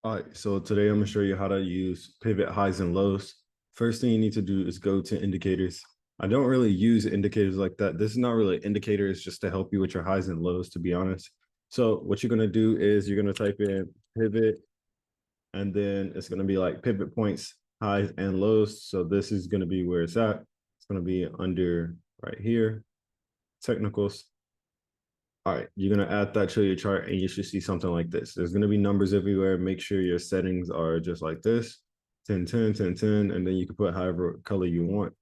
All right, so today I'm gonna show you how to use pivot highs and lows. First thing you need to do is go to indicators. I don't really use indicators like that. This is not really an indicator, it's just to help you with your highs and lows, to be honest. So what you're gonna do is you're gonna type in pivot, and then it's gonna be like pivot points, highs and lows. So this is gonna be where it's at. It's gonna be under right here, technicals. All right, you're gonna add that to your chart and you should see something like this. There's gonna be numbers everywhere. Make sure your settings are just like this, 10, 10, 10, 10, and then you can put however color you want.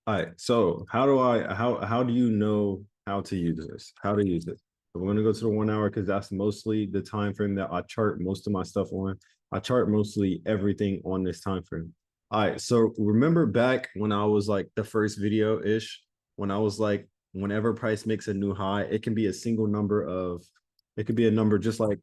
All right, so how do you know how to use this? How to use it? So we're gonna go to the 1 hour because that's mostly the time frame that I chart most of my stuff on. I chart mostly everything on this time frame. All right, so remember back when I was like the first video-ish, when I was like, whenever price makes a new high, it can be a single number of, it could be a number just like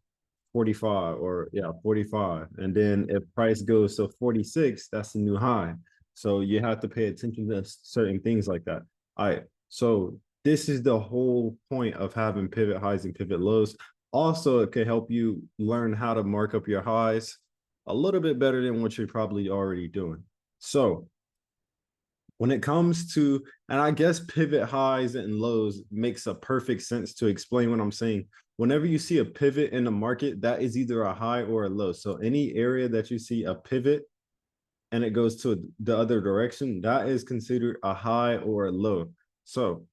45 or yeah, 45. And then if price goes to 46, that's a new high. So you have to pay attention to certain things like that. All right. So this is the whole point of having pivot highs and pivot lows. Also, it can help you learn how to mark up your highs a little bit better than what you're probably already doing. So when it comes to, and I guess pivot highs and lows makes a perfect sense to explain what I'm saying. Whenever you see a pivot in the market, that is either a high or a low. So any area that you see a pivot and it goes to the other direction, that is considered a high or a low. So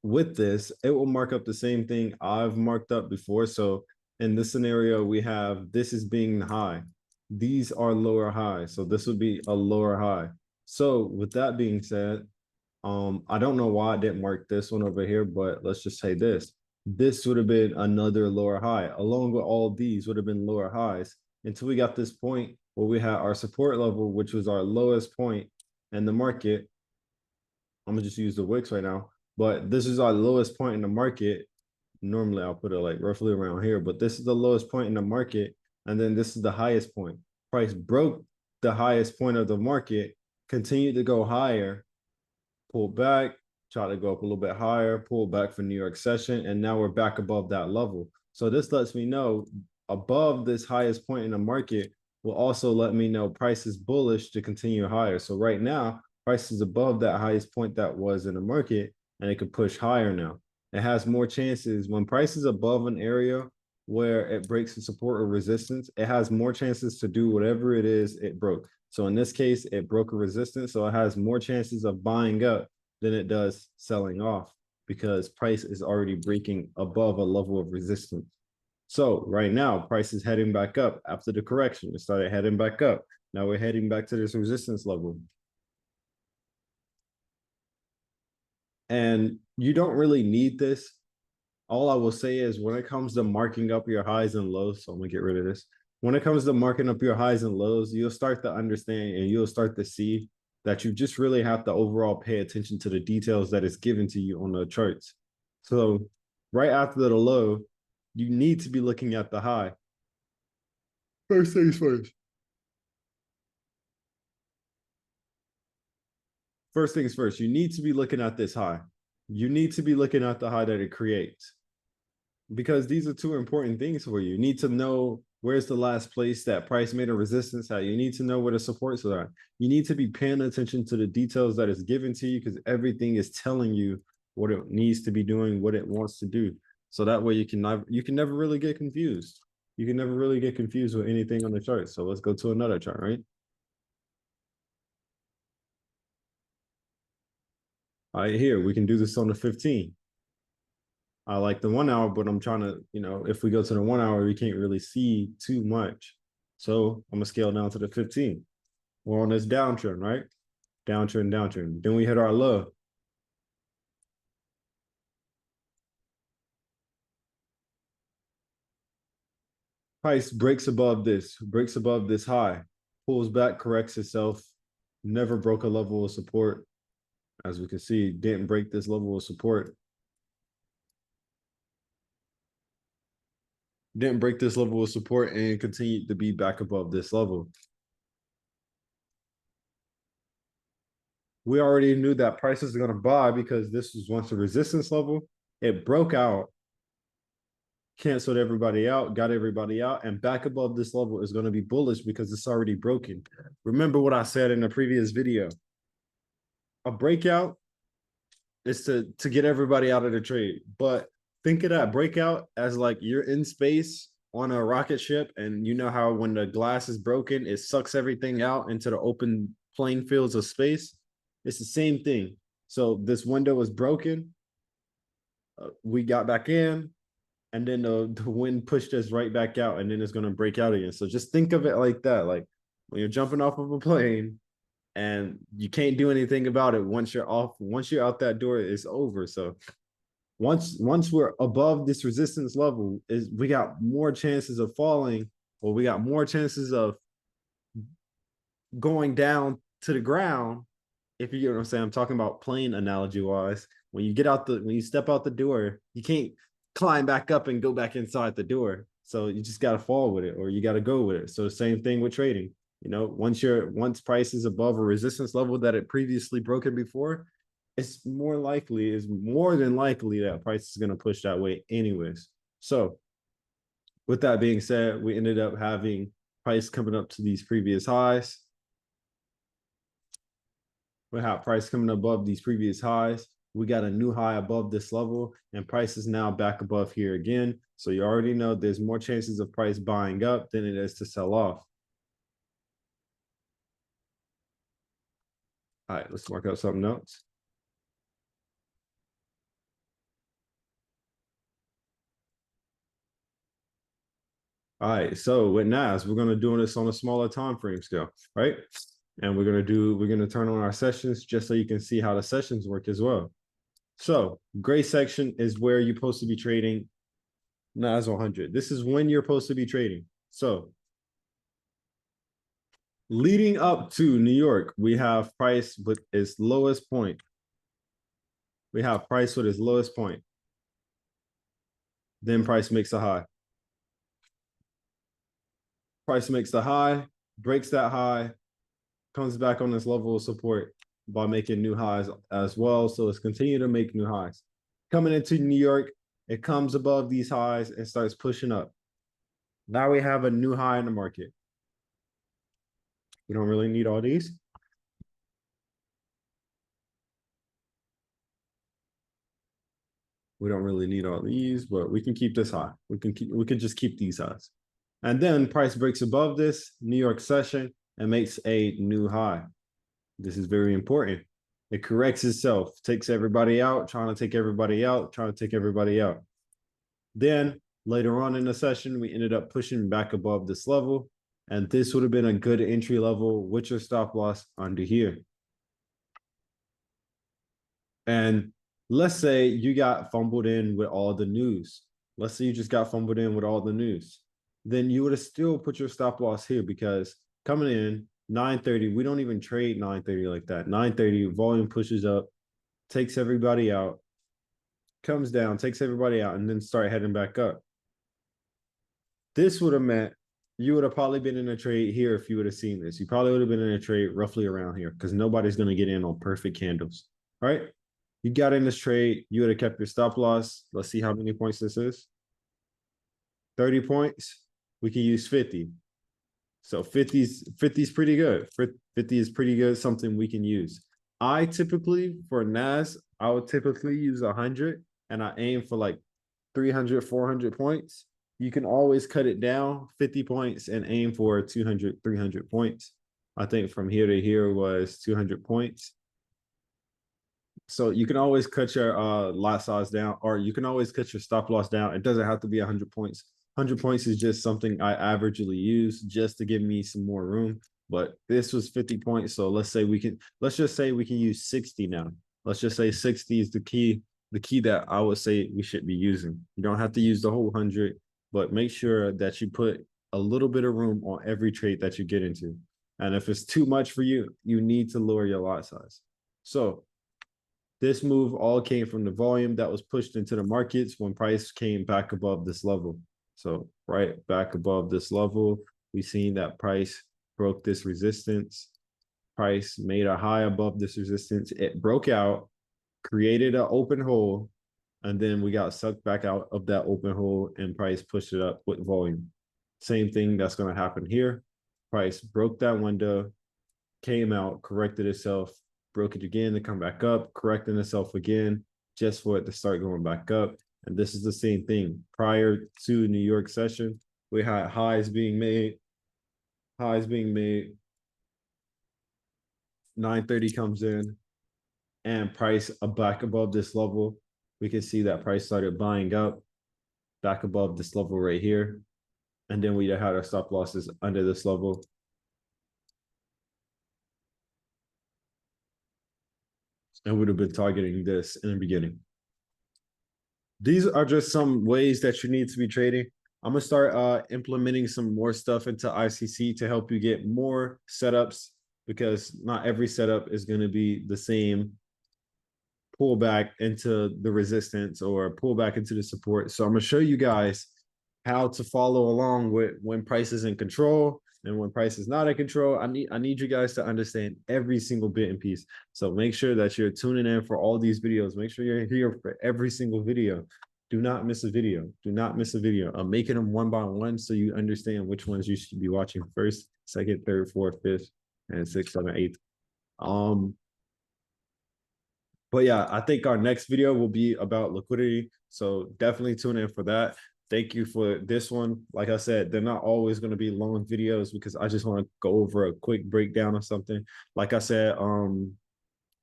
with this, it will mark up the same thing I've marked up before. So in this scenario, we have this is being high. These are lower highs. So this would be a lower high. So with that being said, I don't know why I didn't mark this one over here, but let's just say this. This would have been another lower high, along with all these would have been lower highs until we got this point where we had our support level, which was our lowest point in the market. I'm gonna just use the wicks right now, but this is our lowest point in the market. Normally I'll put it like roughly around here, but this is the lowest point in the market, and then this is the highest point. Price broke the highest point of the market, continued to go higher, pull back, try to go up a little bit higher, pull back for New York session, and now we're back above that level. So this lets me know above this highest point in the market will also let me know price is bullish to continue higher. So right now, price is above that highest point that was in the market, and it could push higher now. It has more chances when price is above an area where it breaks the support or resistance, it has more chances to do whatever it is it broke. So in this case, it broke a resistance. So it has more chances of buying up than it does selling off because price is already breaking above a level of resistance. So right now, price is heading back up after the correction. It started heading back up. Now we're heading back to this resistance level. And you don't really need this. All I will say is when it comes to marking up your highs and lows, so I'm gonna get rid of this. When it comes to marking up your highs and lows, you'll start to understand and you'll start to see that you just really have to overall pay attention to the details that is given to you on the charts. So right after the low, you need to be looking at the high. First things first. First things first, you need to be looking at this high. You need to be looking at the high that it creates because these are two important things for you. You need to know where's the last place that price made a resistance at. You need to know where the supports are. You need to be paying attention to the details that is given to you because everything is telling you what it needs to be doing, what it wants to do. So that way you can never really get confused. You can never really get confused with anything on the chart. So let's go to another chart, right? All right, here we can do this on the 15. I like the 1 hour, but I'm trying to, if we go to the 1 hour, we can't really see too much. So I'm gonna scale down to the 15. We're on this downtrend, right? Downtrend, downtrend. Then we hit our low. Price breaks above this high, pulls back, corrects itself, never broke a level of support. As we can see, didn't break this level of support. Didn't break this level of support and continued to be back above this level. We already knew that prices are going to buy because this was once a resistance level. It broke out, canceled everybody out, got everybody out, and back above this level is going to be bullish because it's already broken. Remember what I said in the previous video. A breakout is to get everybody out of the trade. But think of that breakout as like you're in space on a rocket ship, and you know how when the glass is broken, it sucks everything out into the open plain fields of space. It's the same thing. So this window was broken. We got back in, and then the wind pushed us right back out, and then it's going to break out again. So just think of it like that. Like when you're jumping off of a plane and you can't do anything about it. Once you're off, once you're out that door, it's over. So once we're above this resistance level, is we got more chances of falling, or we got more chances of going down to the ground. If you get what I'm saying, I'm talking about plane analogy wise. When you step out the door, you can't climb back up and go back inside the door. So you just got to fall with it, or you got to go with it. So the same thing with trading. You know, once price is above a resistance level that it previously broken before, it's more than likely that price is going to push that way anyways. So with that being said, we ended up having price coming up to these previous highs. We have price coming above these previous highs. We got a new high above this level, and price is now back above here again. So you already know there's more chances of price buying up than it is to sell off. All right, let's mark out something else. All right, so with NAS, we're gonna do this on a smaller time frame scale, right? And we're gonna turn on our sessions just so you can see how the sessions work as well. So gray section is where you're supposed to be trading NAS 100. This is when you're supposed to be trading. So leading up to New York, we have price with its lowest point. We have price with its lowest point. Then price makes a high. Price makes the high, breaks that high, comes back on this level of support by making new highs as well. So it's continue to make new highs. Coming into New York, it comes above these highs and starts pushing up. Now we have a new high in the market. We don't really need all these. We don't really need all these, but we can keep this high. We can just keep these highs. And then price breaks above this New York session and makes a new high. This is very important. It corrects itself, takes everybody out, trying to take everybody out, trying to take everybody out. Then later on in the session, we ended up pushing back above this level. And this would have been a good entry level with your stop loss under here. And let's say you got fumbled in with all the news. Let's say you just got fumbled in with all the news. Then you would have still put your stop loss here, because coming in 9:30, we don't even trade 9:30 like that. 9:30, volume pushes up, takes everybody out, comes down, takes everybody out, and then start heading back up. This would have meant you would have probably been in a trade here if you would have seen this. You probably would have been in a trade roughly around here, because nobody's going to get in on perfect candles. All right. You got in this trade, you would have kept your stop loss. Let's see how many points this is. 30 points. We can use 50. So 50 is pretty good. 50 is pretty good, something we can use. I typically, for NAS, I would typically use 100, and I aim for like 300, 400 points. You can always cut it down 50 points and aim for 200, 300 points. I think from here to here was 200 points. So you can always cut your lot size down, or you can always cut your stop loss down. It doesn't have to be 100 points. 100 points is just something I averagely use just to give me some more room. But this was 50 points. So let's just say we can use 60 now. Let's just say 60 is the key that I would say we should be using. You don't have to use the whole 100, but make sure that you put a little bit of room on every trade that you get into. And if it's too much for you, you need to lower your lot size. So this move all came from the volume that was pushed into the markets when price came back above this level. So right back above this level, we seen that price broke this resistance. Price made a high above this resistance. It broke out, created an open hole, and then we got sucked back out of that open hole and price pushed it up with volume. Same thing that's going to happen here. Price broke that window, came out, corrected itself, broke it again to come back up, correcting itself again, just for it to start going back up. And this is the same thing. Prior to New York session, we had highs being made. 9:30 comes in, and price back above this level. We can see that price started buying up back above this level right here. And then we had our stop losses under this level. And would have been targeting this in the beginning. These are just some ways that you need to be trading. I'm gonna start implementing some more stuff into ICC to help you get more setups, because not every setup is going to be the same pull back into the resistance or pull back into the support. So I'm going to show you guys how to follow along with when price is in control and when price is not in control. I need you guys to understand every single bit and piece. So make sure that you're tuning in for all these videos. Make sure you're here for every single video. Do not miss a video. Do not miss a video. I'm making them one by one so you understand which ones you should be watching first, second, third, fourth, fifth, and sixth, seventh, eighth. But yeah, I think our next video will be about liquidity. So definitely tune in for that. Thank you for this one. Like I said, they're not always going to be long videos because I just want to go over a quick breakdown of something. Like I said,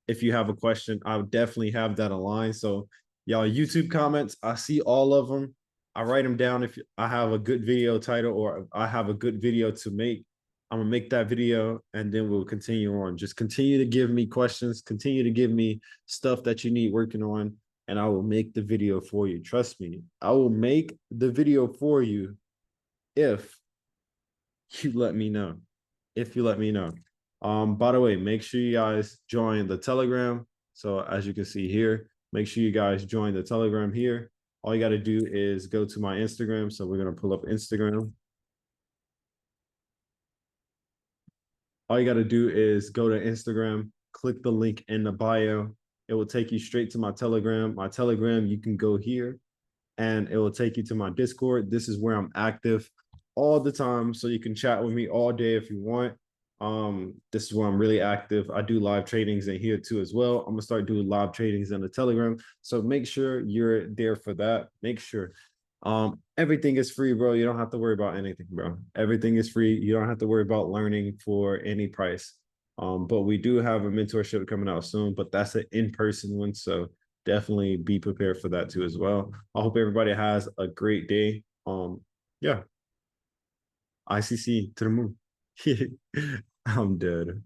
if you have a question, I would definitely have that aligned. So y'all YouTube comments, I see all of them. I write them down. If I have a good video title or I have a good video to make, I'm gonna make that video and then we'll continue on. Just continue to give me questions, continue to give me stuff that you need working on, and I will make the video for you. Trust me, I will make the video for you if you let me know. If you let me know. By the way, make sure you guys join the Telegram. So as you can see here, make sure you guys join the Telegram here. All you got to do is go to my Instagram. So we're going to pull up Instagram. All you got to do is go to Instagram, click the link in the bio. It will take you straight to my Telegram. My Telegram, you can go here and it will take you to my Discord. This is where I'm active all the time. So you can chat with me all day if you want. This is where I'm really active. I do live tradings in here too as well. I'm gonna start doing live tradings in the Telegram. So make sure you're there for that. Make sure. Everything is free, bro. You don't have to worry about anything, bro. Everything is free. You don't have to worry about learning for any price. But we do have a mentorship coming out soon, but that's an in-person one. So definitely be prepared for that too as well. I hope everybody has a great day. Yeah. ICC to the moon. I'm dead.